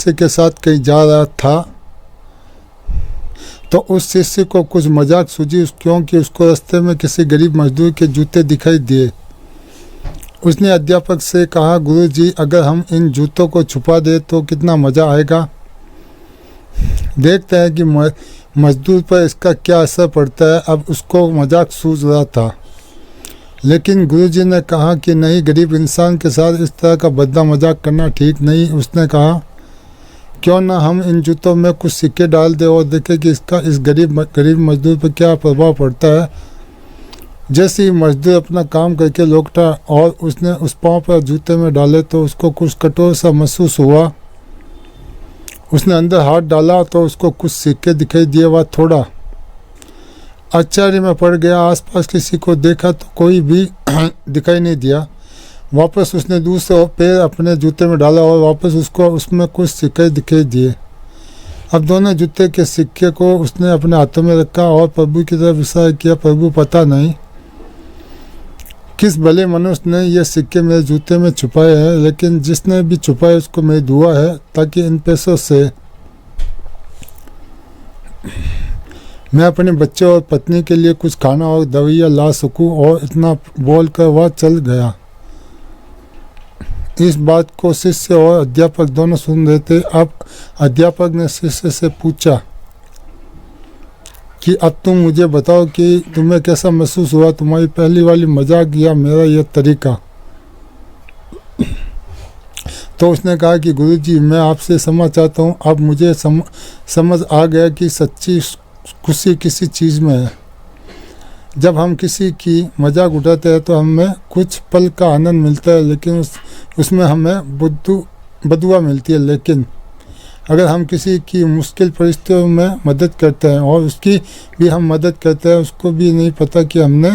शिष्य के साथ कहीं जा रहा था तो उस शिष्य को कुछ मजाक सूझी, क्योंकि उसको रास्ते में किसी गरीब मजदूर के जूते दिखाई दिए। उसने अध्यापक से कहा, गुरुजी, अगर हम इन जूतों को छुपा दें तो कितना मज़ा आएगा। देखते हैं कि मजदूर पर इसका क्या असर पड़ता है। अब उसको मजाक सूझ रहा था, लेकिन गुरुजी ने कहा कि नहीं, गरीब इंसान के साथ इस तरह का भद्दा मजाक करना ठीक नहीं। उसने कहा, क्यों ना हम इन जूतों में कुछ सिक्के डाल दें और देखें कि इसका इस गरीब मजदूर पर क्या प्रभाव पड़ता है। जैसे ही मजदूर अपना काम करके लौटा और उसने उस पाँव पर जूते में डाले तो उसको कुछ कठोर सा महसूस हुआ। उसने अंदर हाथ डाला तो उसको कुछ सिक्के दिखाई दिए। वह थोड़ा आश्चर्य में पड़ गया। आसपास किसी को देखा तो कोई भी दिखाई नहीं दिया। वापस उसने दूसरा पैर अपने जूते में डाला और वापस उसको उसमें कुछ सिक्के दिखाई दिए। अब दोनों जूते के सिक्के को उसने अपने हाथों में रखा और प्रभु की तरफ इशारा किया। प्रभु, पता नहीं किस भले मनुष्य ने ये सिक्के मेरे जूते में छुपाए हैं, लेकिन जिसने भी छुपाए उसको मेरी दुआ है ताकि इन पैसों से मैं अपने बच्चे और पत्नी के लिए कुछ खाना और दवाइयाँ ला सकूं। और इतना बोलकर वह चल गया। इस बात को शिष्य और अध्यापक दोनों सुन रहे थे। अब अध्यापक ने शिष्य से पूछा कि अब तुम मुझे बताओ कि तुम्हें कैसा महसूस हुआ, तुम्हारी पहली वाली मजाक या मेरा यह तरीका। तो उसने कहा कि गुरुजी, मैं आपसे क्षमा चाहता हूँ। अब मुझे समझ आ गया कि सच्ची खुशी किसी चीज़ में है। जब हम किसी की मजाक उठाते हैं तो हमें कुछ पल का आनंद मिलता है, लेकिन उसमें हमें बदुआ मिलती है। लेकिन अगर हम किसी की मुश्किल परिस्थितियों में मदद करते हैं और उसकी भी हम मदद करते हैं, उसको भी नहीं पता कि हमने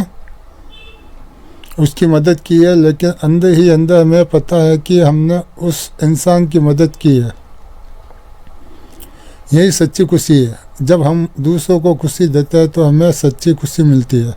उसकी मदद की है, लेकिन अंदर ही अंदर हमें पता है कि हमने उस इंसान की मदद की है। यही सच्ची खुशी है। जब हम दूसरों को खुशी देते हैं तो हमें सच्ची खुशी मिलती है।